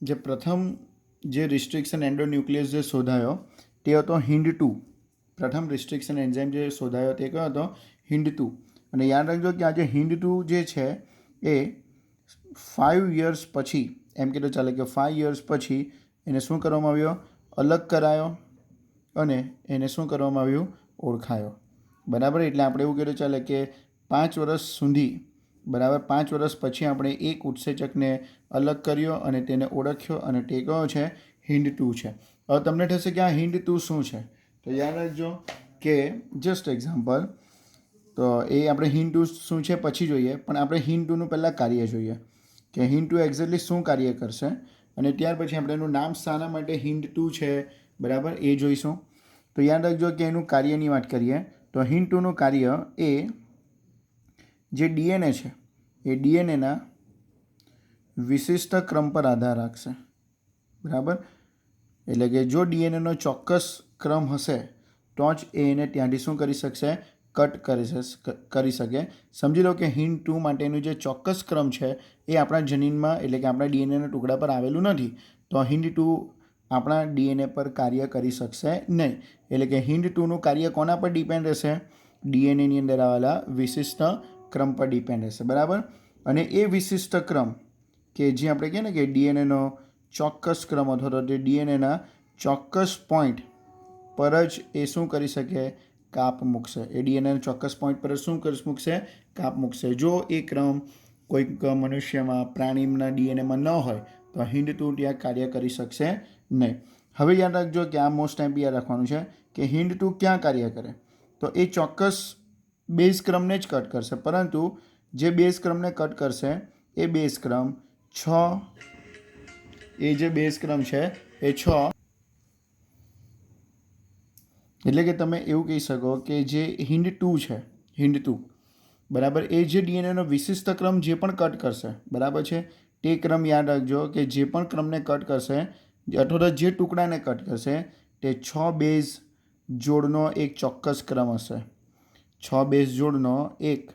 જે પ્રથમ જે રિસ્ટ્રિક્શન એન્ડોન્યુક્લિયસ જે શોધાયો તે હતો HIND2। પ્રથમ રિસ્ટ્રિક્શન એન્ઝાઇમ જે શોધાયો તે કયો હતો? HIND2। અને યાદ રાખજો કે આ જે HIND2 જે છે એ 5 years પછી, એમ કીધું ચાલે કે 5 years પછી એને શું કરવામાં આવ્યો? અલગ કરાયો અને એને શું કરવામાં આવ્યું? ઓળખાયો। બરાબર, એટલે આપણે એવું કીધું ચાલે કે 5 વર્ષ સુધી, બરાબર, 5 વર્ષ પછી આપણે એક ઉત્સેચકને અલગ કર્યો અને તેને ઓળખ્યો અને તે કયો છે? HIND2 છે। હવે તમને થશે કે આ HIND2 શું છે? તો યાદ રાખજો કે જસ્ટ એક્ઝામ્પલ, તો એ આપણે HIND2 શું છે પછી જોઈએ, પણ આપણે HIND2નું પહેલાં કાર્ય જોઈએ કે HIND2 એક્ઝેક્ટલી શું કાર્ય કરશે, અને ત્યાર પછી આપણે એનું નામ શાના માટે HIND2 છે, બરાબર, એ જોઈશું। તો યાદ રાખજો કે એનું કાર્યની વાત કરીએ તો HIND2નું કાર્ય એ જે ડીએનએ છે એ ડીએનએના વિશિષ્ટ ક્રમ પર આધાર રાખશે। બરાબર, એટલે કે જો ડીએનએનો ચોક્કસ ક્રમ હશે તો જ એ એને ત્યાંથી શું કરી શકશે? કટ કરી શકે। સમજી લો કે HIND2 માટેનું જે ચોક્કસ ક્રમ છે એ આપણા જનીનમાં, એટલે કે આપણા ડીએનએના ટુકડા પર આવેલું નથી, તો HIND2 આપણા ડીએનએ પર કાર્ય કરી શકશે નહીં। એટલે કે HIND2નું કાર્ય કોના પર ડિપેન્ડ રહેશે? ડીએનએની અંદર આવેલા વિશિષ્ટ ક્રમ પર ડિપેન્ડ રહેશે। બરાબર, અને એ વિશિષ્ટ ક્રમ કે જે આપણે કહીએ ને કે ડીએનએનો ચોક્કસ ક્રમ અથવા તો તે ડીએનએના ચોક્કસ પોઈન્ટ પર જ એ શું કરી શકે? કાપ મૂકશે। એ ડીએનએના ચોક્કસ પોઈન્ટ પર શું મૂકશે? કાપ મૂકશે। જો એ ક્રમ કોઈક મનુષ્યમાં, પ્રાણીના ડીએનએમાં ન હોય તો HIND2 ત્યાં કાર્ય કરી શકશે નહીં। હવે યાદ રાખજો કે આ મોસ્ટ ટાઈમ યાદ રાખવાનું છે કે HIND2 ક્યાં કાર્ય કરે? તો એ ચોક્કસ બેઝ ક્રમને જ કટ કરશે, પરંતુ જે બેઝ ક્રમને કટ કરશે એ બેઝ ક્રમ 6, એ જે બેઝ ક્રમ છે એ 6, એટલે કે તમે એવું કહી શકો કે જે HIND2 છે, HIND2, બરાબર, એ જે ડીએનએનો વિશિષ્ટ ક્રમ જે પણ કટ કરશે, બરાબર છે, તે ક્રમ યાદ રાખજો કે જે પણ ક્રમને કટ કરશે અથવા તો જે ટુકડાને કટ કરશે તે 6 બેઝ જોડનો એક ચોક્કસ ક્રમ હશે। 6 બેઝ જોડનો એક,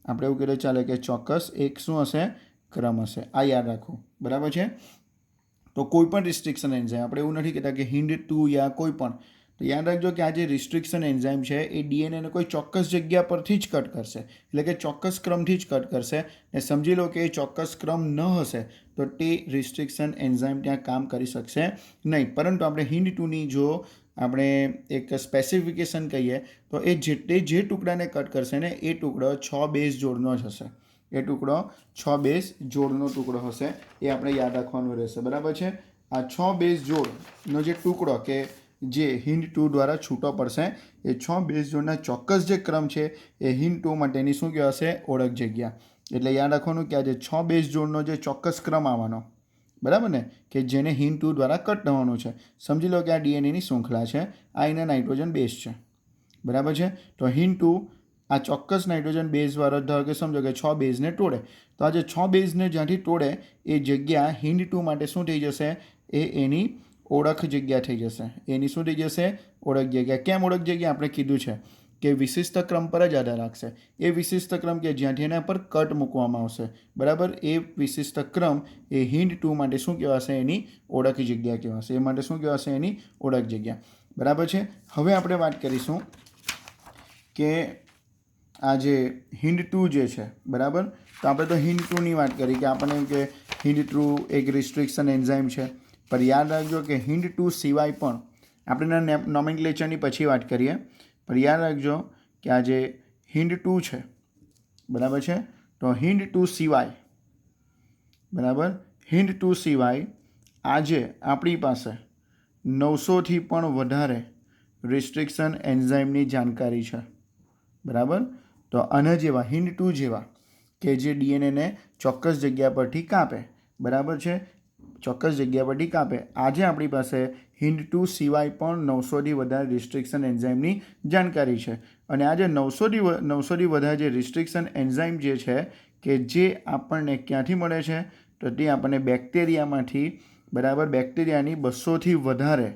આપણે એવું કહીએ ચાલે કે ચોક્કસ એક શું હશે? ક્રમ હશે। આ યાદ રાખો, બરાબર છે। તો કોઈ પણ રિસ્ટ્રિક્શન એન્ઝાઇમ, આપણે એવું નથી કહેતા કે HIND2 યા કોઈ પણ, તો યાદ રાખજો કે આ જે રિસ્ટ્રિક્શન એન્ઝાઇમ છે એ ડીએનએને કોઈ ચોક્કસ જગ્યા પરથી જ કટ કરશે, એટલે કે ચોક્કસ ક્રમથી જ કટ કરશે। ને સમજી લો કે એ ચોક્કસ ક્રમ ન હશે તો તે રિસ્ટ્રિક્શન એન્ઝાઇમ ત્યાં કામ કરી શકશે નહીં। પરંતુ આપણે HIND2ની જો આપણે એક સ્પેસિફિકેશન કહીએ તો એ જે ટુકડાને કટ કરશે ને એ ટુકડો 6 બેઝ જોડનો જ હશે। એ ટુકડો 6 બેઝ જોડનો ટુકડો હશે, એ આપણે યાદ રાખવાનું રહેશે। બરાબર છે, આ 6 બેઝ જોડનો જે ટુકડો કે જે HIND2 દ્વારા છૂટો પડશે એ 6 બેઝ જોડના ચોક્કસ જે ક્રમ છે એ HIND2 માટેની શું કહેવાશે? ઓળખ જગ્યા। એટલે યાદ રાખવાનું કે આ જે 6 બેઝ જોડનો જે ચોક્કસ ક્રમ આવવાનો, બરાબર ને, કે જેને HIND2 દ્વારા કટ થવાનું છે। સમજી લો કે આ ડીએનએની શૃંખલા છે, આ એના નાઇટ્રોજન બેઝ છે, બરાબર છે। તો HIND2 આ ચોક્કસ નાઇટ્રોજન બેઝવાળો, ધારો કે સમજો કે 6 બેઝને તોડે, તો આ જે 6 બેઝને જ્યાંથી તોડે એ જગ્યા HIND2 માટે શું થઈ જશે? એ એની ઓળખ જગ્યા થઈ જશે। એની શું થઈ જશે? ઓળખ જગ્યા। કેમ ઓળખ જગ્યા? આપણે કીધું છે કે વિશિષ્ટ ક્રમ પર જ આધાર રાખશે। એ વિશિષ્ટ ક્રમ કે જ્યાંથી એના પર કટ મૂકવામાં આવશે, બરાબર, એ વિશિષ્ટ ક્રમ એ HIND2 માટે શું કહેવાશે? એની ઓળખ જગ્યા કહેવાશે। એ માટે શું કહેવાશે? એની ઓળખ જગ્યા। બરાબર છે। હવે આપણે વાત કરીશું કે આ જે HIND2 જે છે, બરાબર, તો આપણે તો HIND2ની વાત કરી કે આપણને એમ કે HIND2 એક રિસ્ટ્રિક્શન એન્ઝાઇમ છે, પણ યાદ રાખજો કે HIND2 સિવાય પણ, આપણે નોમેનક્લેચરની પછી વાત કરીએ, પણ યાદ રાખજો કે આ જે HIND2 છે, બરાબર છે, તો HIND2 સિવાય, બરાબર, HIND2 સિવાય આજે આપણી પાસે 900થી પણ વધારે રિસ્ટ્રિક્શન એન્ઝાઇમની જાણકારી છે, બરાબર। તો આના જેવા HIND2 જેવા કે જે ડીએનએને ચોક્કસ જગ્યા પરથી કાપે, બરાબર છે, ચોક્કસ જગ્યા પરથી કાપે, આજે આપણી પાસે HIND2 સિવાય પણ 900થી વધારે રિસ્ટ્રિક્શન એન્ઝાઇમની જાણકારી છે। અને આ જે 900થી વધારે જે રિસ્ટ્રિક્શન એન્ઝાઇમ જે છે કે જે આપણને ક્યાંથી મળે છે? તો તે આપણને બેક્ટેરિયામાંથી, બરાબર, બેક્ટેરિયાની 200થી વધારે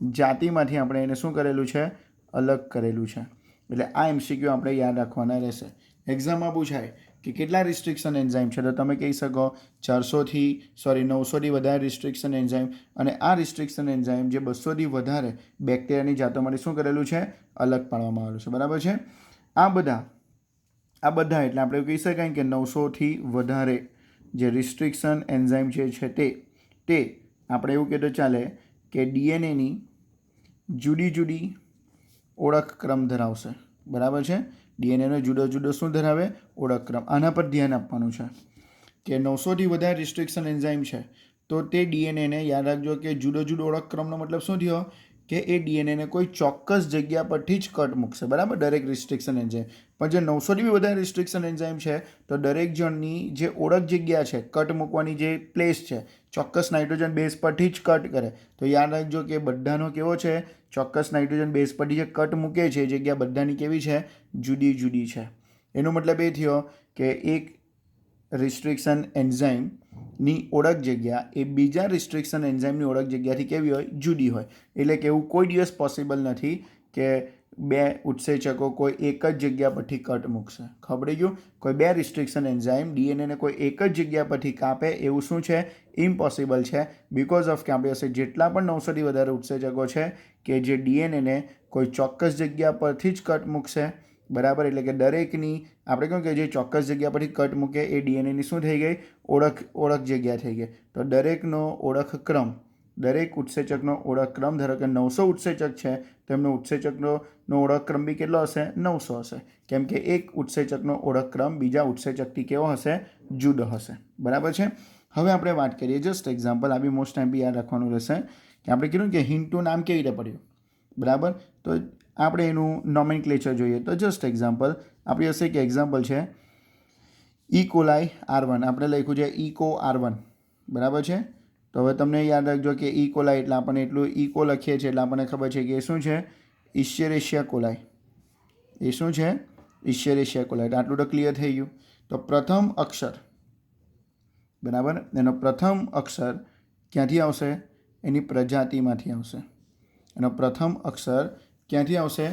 જાતિમાંથી આપણે એને શું કરેલું છે? અલગ કરેલું છે। એટલે આ MCQ આપણે યાદ રાખવાના રહેશે। એક્ઝામમાં પૂછાય કે કેટલા રિસ્ટ્રિક્શન એન્ઝાઇમ છે, તો તમે કહી શકો 900થી વધારે રિસ્ટ્રિક્શન એન્ઝાઇમ, અને આ રિસ્ટ્રિક્શન એન્ઝાઇમ જે 200થી વધારે બેક્ટેરિયાની જાતો માટે શું કરેલું છે, અલગ પાડવામાં આવેલું છે, બરાબર છે. આ બધા એટલે આપણે એવું કહી શકાય કે 900થી વધારે જે રિસ્ટ્રિક્શન એન્ઝાઇમ જે છે તે આપણે એવું કહેતો ચાલે કે ડીએનએની જુદી જુદી ઓળખક્રમ ધરાવશે, બરાબર છે. ડીએનએનો જુદો જુદો શું ધરાવે, ઓળખક્રમ. આના પર ધ્યાન આપવાનું છે કે 900થી વધારે રિસ્ટ્રિક્શન એન્ઝાઇમ છે તો તે ડીએનએને યાદ રાખજો કે જુદો જુદો ઓળખક્રમનો મતલબ શું થયો કે એ ડીએનએને કોઈ ચોક્કસ જગ્યા પરથી જ કટ મૂકશે, બરાબર, દરેક રિસ્ટ્રિક્શન એન્ઝાઇમ. પણ જે 900થી વધારે રિસ્ટ્રિક્શન એન્ઝાઇમ છે તો દરેક જણની જે ઓળખ જગ્યા છે, કટ મૂકવાની જે પ્લેસ છે, ચોક્કસ નાઇટ્રોજન બેઝ પરથી જ કટ કરે. તો યાદ રાખજો કે બધાનો કેવો છે, ચોક્કસ નાઇટ્રોજન બેઝ પરથી જે કટ મૂકે છે એ જગ્યા બધાની કેવી છે, જુદી જુદી છે. એનો મતલબ એ થયો કે એક રિસ્ટ્રિક્શન એન્ઝાઇમની ઓળખ જગ્યા એ બીજા રિસ્ટ્રિક્શન એન્ઝાઇમની ઓળખ જગ્યાથી કેવી હોય, જુદી હોય. એટલે કે એવું કોઈ દિવસ પોસિબલ નથી કે બે ઉત્સેચકો કોઈ એક જ જગ્યા પરથી કટ મૂકશે. ખબર પડી ગયું? કોઈ બે રિસ્ટ્રિક્શન એન્ઝાઇમ ડીએનએને કોઈ એક જ જગ્યા પરથી કાપે એવું શું છે, ઇમ્પોસિબલ છે. બિકોઝ ઓફ કે આપણી પાસે જેટલા પણ 900થી વધારે ઉત્સેચકો છે કે જે ડીએનએને કોઈ ચોક્કસ જગ્યા પરથી જ કટ મૂકશે, બરાબર. એટલે કે દરેકની આપણે કહ્યું કે જે ચોક્કસ જગ્યા પરથી કટ મૂકે એ ડીએનએની શું થઈ ગઈ, ઓળખ જગ્યા થઈ ગઈ. તો દરેકનો ઓળખક્રમ, દરેક ઉત્સેચકનો ઓળખક્રમ, ધારો કે 900 ઉત્સેચક છે તો એમનો ઉત્સેચકનો ઓળખક્રમ બી કેટલો હશે, 900 હશે. કેમ કે એક ઉત્સેચકનો ઓળખક્રમ બીજા ઉત્સેચકથી કેવો હશે, જુદો હશે, બરાબર છે. હવે આપણે વાત કરીએ જસ્ટ એક્ઝામ્પલ, આ બી મોસ્ટ ટાઈમ બી યાદ રાખવાનું રહેશે કે આપણે કીધું કે હિન્ટુ નામ કેવી રીતે પડ્યું, બરાબર. તો આપણે એનું નોમેનક્લેચર જોઈએ. તો જસ્ટ એક્ઝામ્પલ આપણી પાસે એક એક્ઝામ્પલ છે ઈ કોલાઈ R1, આપણે લખ્યું છે ઇકો R1, બરાબર છે. તો હવે તમને યાદ રાખજો કે ઈ કોલાઈ એટલે આપણને એટલું ઇકો લખીએ છીએ એટલે આપણને ખબર છે કે એ શું છે, ઇશ્ચેરેશિયા કોલાઈ. એ શું છે, ઇશ્ચેરેશિયા કોલાઈ. આટલું તો ક્લિયર થઈ ગયું. તો પ્રથમ અક્ષર, બરાબર, એનો પ્રથમ અક્ષર ક્યાંથી આવશે, એની પ્રજાતિમાંથી આવશે. એનો પ્રથમ અક્ષર ક્યાંથી આવશે,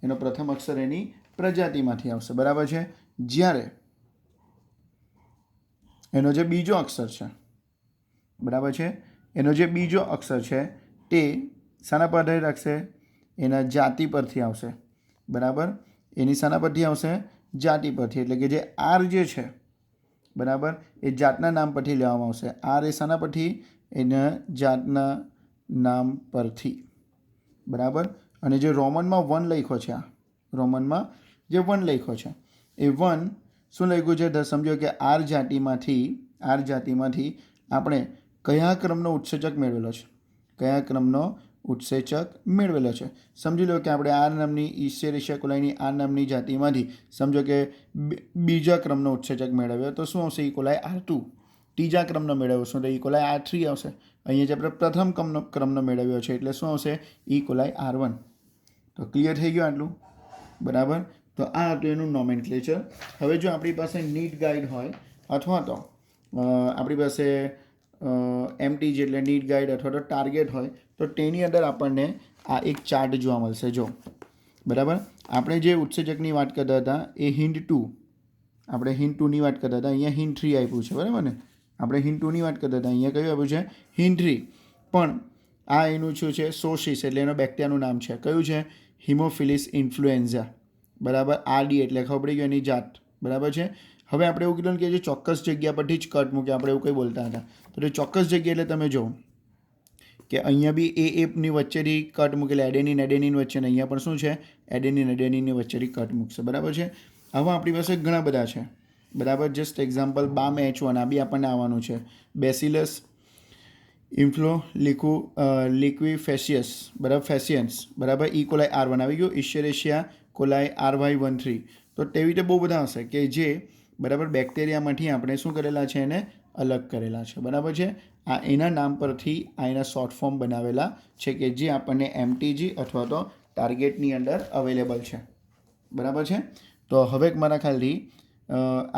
એનો પ્રથમ અક્ષર એની પ્રજાતિમાંથી આવશે, બરાબર છે. જ્યારે એનો જે બીજો અક્ષર છે, બરાબર છે, એનો જે બીજો અક્ષર છે તે શાના પર આધાર રાખશે, એના જાતિ પરથી આવશે, બરાબર. એની શાના પરથી આવશે, જાતિ પરથી. એટલે કે જે આર જે છે, બરાબર, એ જાતના નામ પરથી લેવામાં આવશે. આર એ શાના પરથી, એના જાતના નામ પરથી, બરાબર. અને જે રોમનમાં 1 લખ્યો છે, આ રોમનમાં જે 1 લખ્યો છે એ 1 શું લખ્યું છે, સમજો કે આર જાતિમાંથી આપણે કયા ક્રમનો ઉત્સેચક મેળવેલો છે, કયા ક્રમનો ઉત્સેચક મેળવેલો છે. સમજી લો કે આપણે આર નામની ઇશ્ચેરેશિયા કોલાઈની આર નામની જાતિમાંથી સમજો કે બીજા ક્રમનો ઉત્સેચક મેળવ્યો તો શું આવશે, ઈ કોલાઈ R2. ત્રીજા ક્રમનો મેળવ્યો શું, તો ઈ કોલાઈ R3 આવશે. અહીંયા જે આપણે પ્રથમ ક્રમનો મેળવ્યો છે એટલે શું આવશે, ઈ કોલાઈ R1. તો ક્લિયર થઈ ગયું આટલું, બરાબર. તો આ હતું એનું નોમેનક્લેચર. હવે જો આપણી પાસે નીટ ગાઈડ હોય અથવા તો આપણી પાસે MTG એટલે નીટ ગાઈડ અથવા તો ટાર્ગેટ હોય તો તેની અંદર આપણને આ એક ચાર્ટ જોવા મળશે. જો, બરાબર, આપણે જે ઉત્સેચકની વાત કરતા હતા એ હિન્ટ 2, આપણે હિન્ટ 2ની વાત કરતા હતા, અહીંયા હિન્ટ 3 આપ્યું છે, બરાબર ને. આપણે હિન્ટ 2ની વાત કરતા હતા, અહીંયા કયું આપ્યું છે, હિન્ટ 3. પણ આ એનું શું છે, સોસિસ એટલે એનો બેક્ટેરિયાનું નામ છે, કયું છે, હિમોફિલિસ ઇન્ફ્લુએન્ઝા, બરાબર. RD એટલે ખબર પડી ગઈ એની જાત, બરાબર છે. હવે આપણે એવું કીધું કે જે ચોક્કસ જગ્યા પરથી જ કટ મૂકે, આપણે એવું કંઈ બોલતા હતા. તો એ ચોક્કસ જગ્યા એટલે તમે જો કે અહીંયા બી એની વચ્ચેથી કટ મૂકેલા, એડેનિન વચ્ચે, ને અહીંયા પણ શું છે, એડેનિનની વચ્ચેથી કટ મૂકશે, બરાબર છે. હવે આપણી પાસે ઘણા બધા છે, બરાબર. જસ્ટ એક્ઝામ્પલ BAM-H1 આ બી આપણને આવવાનું છે, બેસિલસ લિક્વિફેસિયસ, બરાબર, ફેસિયન્સ, બરાબર. ઈ કોલાઈ R1 આવી ગયું, ઇશ્ચેરેશિયા કોલાઈ RY13. તો તેવી રીતે બહુ બધા હશે કે જે, બરાબર, બેક્ટેરિયામાંથી આપણે શું કરેલા છે, એને અલગ કરેલા છે, બરાબર છે. આ એના નામ પરથી આ એના શોર્ટ ફોર્મ બનાવેલા છે કે જે આપણને MTG અથવા તો ટાર્ગેટની અંદર અવેલેબલ છે, બરાબર છે. તો હવે મારા ખ્યાલથી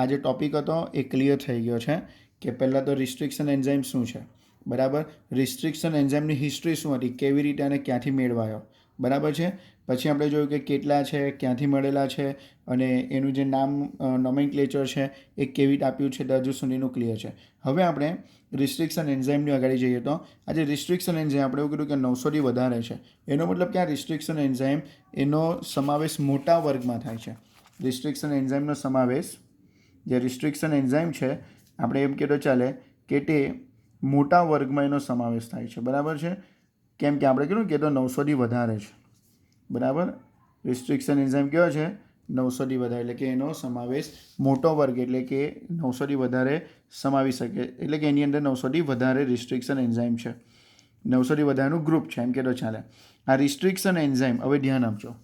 આ જે ટૉપિક હતો એ ક્લિયર થઈ ગયો છે કે પહેલાં તો રિસ્ટ્રિક્શન એન્ઝાઇમ શું છે, બરાબર. રિસ્ટ્રિક્શન એન્ઝાઇમની હિસ્ટ્રી શું હતી, કેવી રીતે અને ક્યાંથી મેળવાયો, બરાબર છે. પછી આપણે જોયું કે કેટલા છે, ક્યાંથી મળેલા છે અને એનું જે નામ નોમેનક્લેચર છે એ કેવી રીતે આપ્યું છે તે હજુ સુધીનું ક્લિયર છે. હવે આપણે રિસ્ટ્રિક્શન એન્ઝાઇમની આગળ જઈએ તો આજે રિસ્ટ્રિક્શન એન્ઝાઇમ આપણે એવું કીધું કે 900થી વધારે છે. એનો મતલબ કે આ રિસ્ટ્રિક્શન એન્ઝાઇમ એનો સમાવેશ મોટા વર્ગમાં થાય છે. રિસ્ટ્રિક્શન એન્ઝાઇમનો સમાવેશ જે રિસ્ટ્રિક્શન એન્ઝાઇમ છે આપણે એમ કહેતો ચાલે કે તે મોટા વર્ગમાં એનો સમાવેશ થાય છે. બરાબર છે. કેમ કે આપણે કીધું કે તો 900થી વધારે છે. બરાબર. રિસ્ટ્રિક્શન એન્ઝાઇમ કેવો છે? 900થી વધારે, એટલે કે એનો સમાવેશ મોટો વર્ગ એટલે કે 900થી વધારે સમાવી શકે, એટલે કે એની અંદર 900થી વધારે રિસ્ટ્રિક્શન એન્ઝાઇમ છે. 900થી વધારેનું ગ્રુપ છે એમ કે તો ચાલે. આ રિસ્ટ્રિક્શન એન્ઝાઇમ હવે ધ્યાન આપજો.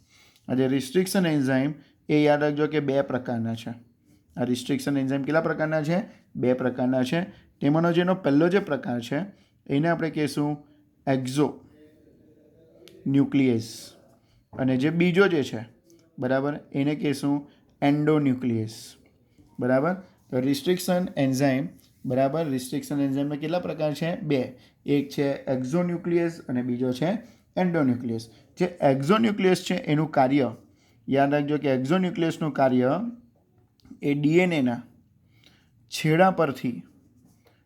આ જે રિસ્ટ્રિક્શન એન્ઝાઇમ એ યાદ રાખજો કે 2 પ્રકારના છે. આ રિસ્ટ્રિક્શન એન્ઝાઇમ કેટલા પ્રકારના છે? 2 પ્રકારના છે. તેમાંનો જેનો પહેલો જે પ્રકાર છે એને આપણે કહીશું એક્ઝો ન્યુક્લિયસ, અને જે બીજો જે છે બરાબર એને કહીશું એન્ડોન્યુક્લિયસ. બરાબર. તો રિસ્ટ્રિક્શન એન્ઝાઇમ બરાબર, રિસ્ટ્રિક્શન એન્ઝાઇમના કેટલા પ્રકાર છે? 2. એક છે એક્ઝોન્યુક્લિયસ અને બીજો છે એન્ડોન્યુક્લિયસ. જે એક્ઝોન્યુક્લિયસ છે એનું કાર્ય યાદ રાખજો કે એક્ઝોન્યુક્લિયસનું કાર્ય એ ડીએનએના છેડા પરથી,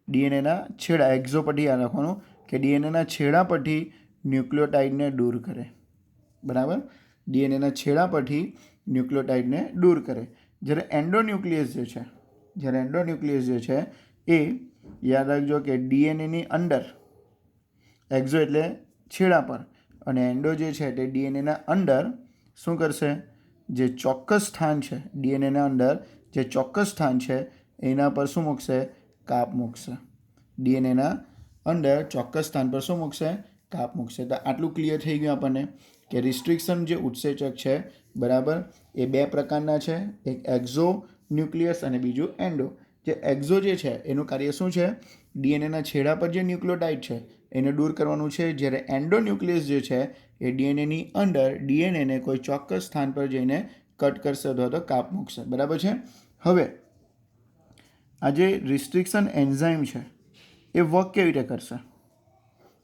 ડીએનએના છેડા, એક્ઝો પરથી યાદ રાખવાનું કે ડીએનએના છેડા પરથી ન્યુક્લિયોટાઇડને દૂર કરે. બરાબર. ડીએનએના છેડા પરથી ન્યુક્લિયોટાઇડને દૂર કરે. જ્યારે એન્ડોન્યુક્લિયસ જે છે એ યાદ રાખજો કે ડીએનએની અંદર, એક્ઝો એટલે છેડા પર અને એન્ડો જે છે તે ડીએનએના અંદર શું કરશે? જે ચોક્કસ સ્થાન છે ડીએનએના અંદર, જે ચોક્કસ સ્થાન છે એના પર શું મૂકશે? કાપ મૂકશે. ડીએનએના અંદર ચોક્કસ સ્થાન પર શું મૂકશે? કાપ મૂકશે. તો આટલું ક્લિયર થઈ ગયું આપણને કે રિસ્ટ્રિક્શન જે ઉત્સેચક છે બરાબર એ 2 પ્રકારના છે. એક એક્ઝો ન્યુક્લિયસ અને બીજું એન્ડો. જે એક્ઝો જે છે એનું કાર્ય શું છે? ડીએનએના છેડા પર જે ન્યુક્લિયોટાઇડ છે એને દૂર કરવાનું છે. જ્યારે એન્ડોન્યુક્લિયસ જે છે એ ડીએનએની અંદર ડીએનએને કોઈ ચોક્કસ સ્થાન પર જઈને કટ કરશે અથવા તો કાપ મૂકશે. બરાબર છે. હવે આ જે રિસ્ટ્રિક્શન એન્ઝાઇમ છે એ વર્ક કેવી રીતે કરશે?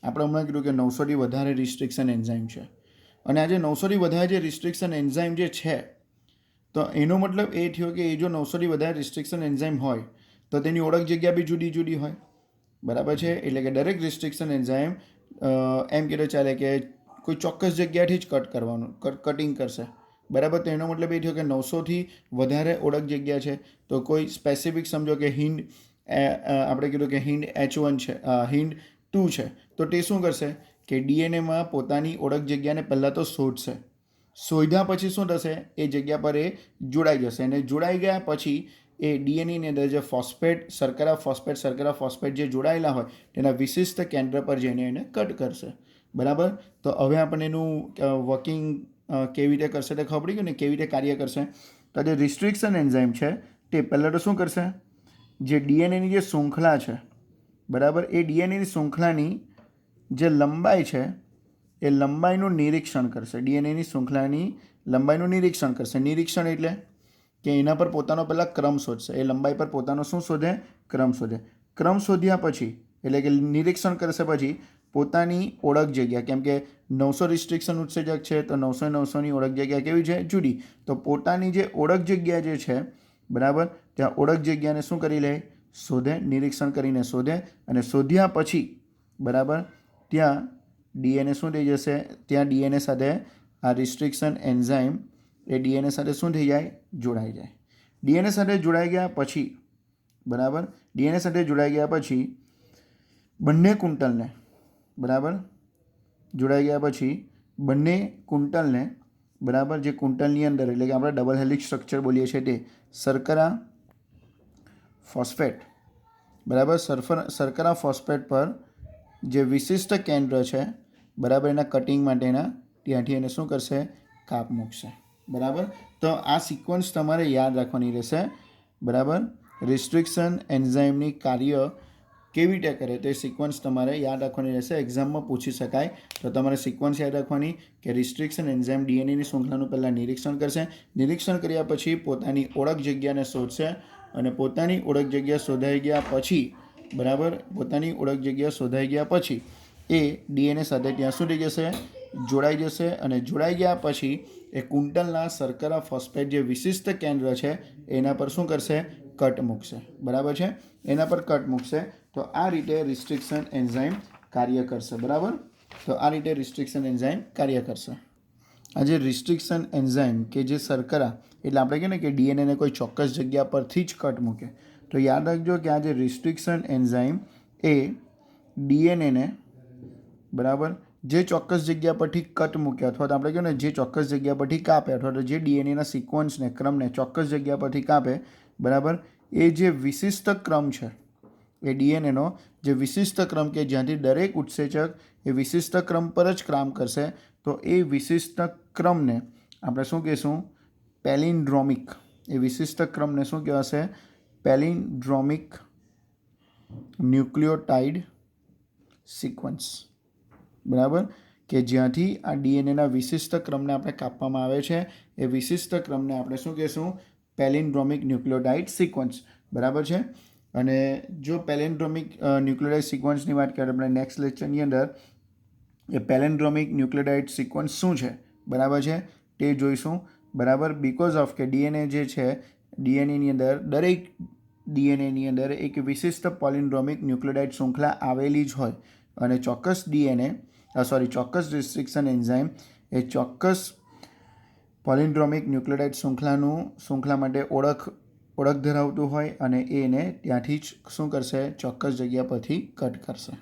આપણે હમણાં કીધું કે 900થી વધારે રિસ્ટ્રિક્શન એન્ઝાઇમ છે, અને આ જે 900થી વધારે જે રિસ્ટ્રિક્શન એન્ઝાઇમ જે છે તો એનો મતલબ એ થયો કે એ જો 900થી વધારે રિસ્ટ્રિક્શન એન્ઝાઇમ હોય તો તેની ઓળખ જગ્યા બી જુદી જુદી હોય. બરાબર છે. એટલે કે દરેક રિસ્ટ્રિક્શન એન્ઝાઇમ એમ કહેતો ચાલે કે કોઈ ચોક્કસ જગ્યાથી જ કટિંગ કરશે. બરાબર. તો એનો મતલબ એ થયો કે 900થી વધારે ઓળખ જગ્યા છે તો કોઈ સ્પેસિફિક સમજો કે હિન્ડ, આપણે કીધું કે હિન્ડ H1 છે, હિન્ડ 2 છે, તો તે શું કરશે કે ડીએનએમાં પોતાની ઓળખ જગ્યાને પહેલાં તો શોધશે. શોધ્યા પછી શું થશે? એ જગ્યા પર એ જોડાઈ જશે, અને જોડાઈ ગયા પછી એ ડીએનએની અંદર જે શર્કરા ફોસ્ફેટ જે જોડાયેલા હોય તેના વિશિષ્ટ કેન્દ્ર પર જઈને એને કટ કરશે. બરાબર. તો હવે આપણને એનું વર્કિંગ કેવી રીતે કરશે તે ખબર પડી ગયું ને, કેવી રીતે કાર્ય કરશે. તો જે રિસ્ટ્રિક્શન એન્ઝાઇમ છે તે પહેલાં તો શું કરશે? જે ડીએનએની જે શૃંખલા છે બરાબર, એ ડીએનએની શૃંખલાની જે લંબાઈ છે એ લંબાઈનું નિરીક્ષણ કરશે. ડીએનએની શૃંખલાની લંબાઈનું નિરીક્ષણ કરશે. નિરીક્ષણ એટલે કે એના પર પોતાનો પહેલાં ક્રમ શોધશે. એ લંબાઈ પર પોતાનો શું શોધે? ક્રમ શોધે. ક્રમ શોધ્યા પછી એટલે કે નિરીક્ષણ કરશે પછી પોતાની ઓળખ જગ્યા, કેમ કે 900 રિસ્ટ્રિક્શન ઉત્સેચક છે તો 900ની ઓળખ જગ્યા કેવી છે? જુદી. તો પોતાની જે ઓળખ જગ્યા જે છે બરાબર, ત્યાં ઓળખ જગ્યાને શું કરી લે? શોધે. નિરીક્ષણ કરીને શોધે, અને શોધ્યા પછી બરાબર ત્યાં ડીએનએ શું થઈ જશે? ત્યાં ડીએનએ સાથે આ રિસ્ટ્રિક્શન એન્ઝાઇમ એ ડીએનએ સાથે શું થઈ જાય? જોડાઈ જાય. ડીએનએ સાથે જોડાઈ ગયા પછી બરાબર, ડીએનએ સાથે જોડાઈ ગયા પછી બંને કુંટલને બરાબર, જોડાઈ ગયા પછી બંને કુંટલને બરાબર, જે કુંટલની અંદર એટલે કે આપણે ડબલ હેલિક્સ સ્ટ્રક્ચર બોલીએ છીએ તે શર્કરા ફોસ્ફેટ બરાબર, શર્કરા ફોસ્ફેટ પર જે વિશિષ્ટ કેન્દ્ર છે બરાબર એના કટિંગ માટેના, ત્યાંથી એને શું કરશે? કાપ મૂકશે. બરાબર. તો આ સિક્વન્સ તમારે યાદ રાખવાની રહેશે. બરાબર. રિસ્ટ્રિક્શન એન્ઝાઇમની કાર્ય કેવી રીતે કરે તો એ સિક્વન્સ તમારે યાદ રાખવાની રહેશે. એક્ઝામમાં પૂછી શકાય તો તમારે સિક્વન્સ યાદ રાખવાની કે રિસ્ટ્રિક્શન એન્ઝાઇમ ડીએનએની શૃંખલાનું પહેલાં નિરીક્ષણ કરશે. નિરીક્ષણ કર્યા પછી પોતાની ઓળખ જગ્યાને શોધશે, અને પોતાની ઓળખ જગ્યા શોધાઈ ગયા પછી બરાબર, પોતાની ઓળખ જગ્યા શોધાઈ ગયા પછી એ ડીએનએ સાથે ત્યાં શું થઈ જશે? જોડાઈ જશે અને જોડાઈ ગયા પછી એ કુંટલના શર્કરા ફોસ્ફેટ જે વિશિષ્ટ કેન્દ્ર છે એના પર શું કરશે? કટ મૂકશે. બરાબર છે, એના પર કટ મૂકશે. તો આ રીતે રિસ્ટ્રિક્શન એન્ઝાઇમ કાર્ય કરશે. બરાબર, તો આ રીતે રિસ્ટ્રિક્શન એન્ઝાઇમ કાર્ય કરશે. આ જે રિસ્ટ્રિક્શન એન્ઝાઇમ કે જે શર્કરા એટલે આપણે કહીએ ને કે ડીએનએને કોઈ ચોક્કસ જગ્યા પરથી જ કટ મૂકે, તો યાદ રાખજો કે આ જે રિસ્ટ્રિક્શન એન્ઝાઇમ એ ડીએનએને બરાબર જે ચોક્કસ જગ્યા પરથી કટ મૂકે અથવા તો આપણે કહીએ ને જે ચોક્કસ જગ્યા પરથી કાપે અથવા તો જે ડીએનએના સિક્વન્સને ક્રમને ચોક્કસ જગ્યા પરથી કાપે, બરાબર, એ જે વિશિષ્ટ ક્રમ છે એ ડીએનએનો જે વિશિષ્ટ ક્રમ કે જ્યાંથી દરેક ઉત્સેચક એ વિશિષ્ટ ક્રમ પર જ કામ કરશે, તો એ વિશિષ્ટ ક્રમને આપણે શું કહીશું? પેલિન્ડ્રોમિક. એ વિશિષ્ટ ક્રમને શું કહેવાશે? Palindromic nucleotide sequence. બરાબર, કે જ્યાંથી આ ડીએનએના વિશિષ્ટ ક્રમને આપણે કાપવામાં આવે છે એ વિશિષ્ટ ક્રમને આપણે શું કહીશું? Palindromic nucleotide sequence. બરાબર છે. અને જો પેલિન્ડ્રોમિક ન્યુક્લિયોટાઇડ સિક્વન્સની વાત કરીએ આપણે નેક્સ્ટ લેક્ચરની અંદર એ પેલિન્ડ્રોમિક ન્યુક્લિયોટાઇડ સિક્વન્સ શું છે, બરાબર છે, તે જોઈશું. બરાબર, બીકોઝ ઓફ કે ડીએનએ જે છે ડીએનએની અંદર દરેક ડીએનએની અંદર એક વિશિષ્ટ પેલિન્ડ્રોમિક ન્યુક્લિયોટાઇડ શૃંખલા આવેલી જ હોય અને ચોક્કસ ચોક્કસ રિસ્ટ્રિક્શન એન્ઝાઇમ એ ચોક્કસ પેલિન્ડ્રોમિક ન્યુક્લિયોટાઇડ શૃંખલા માટે ઓળખ ધરાવતું હોય અને એને ત્યાંથી જ શું કરશે? ચોક્કસ જગ્યા પરથી કટ કરશે.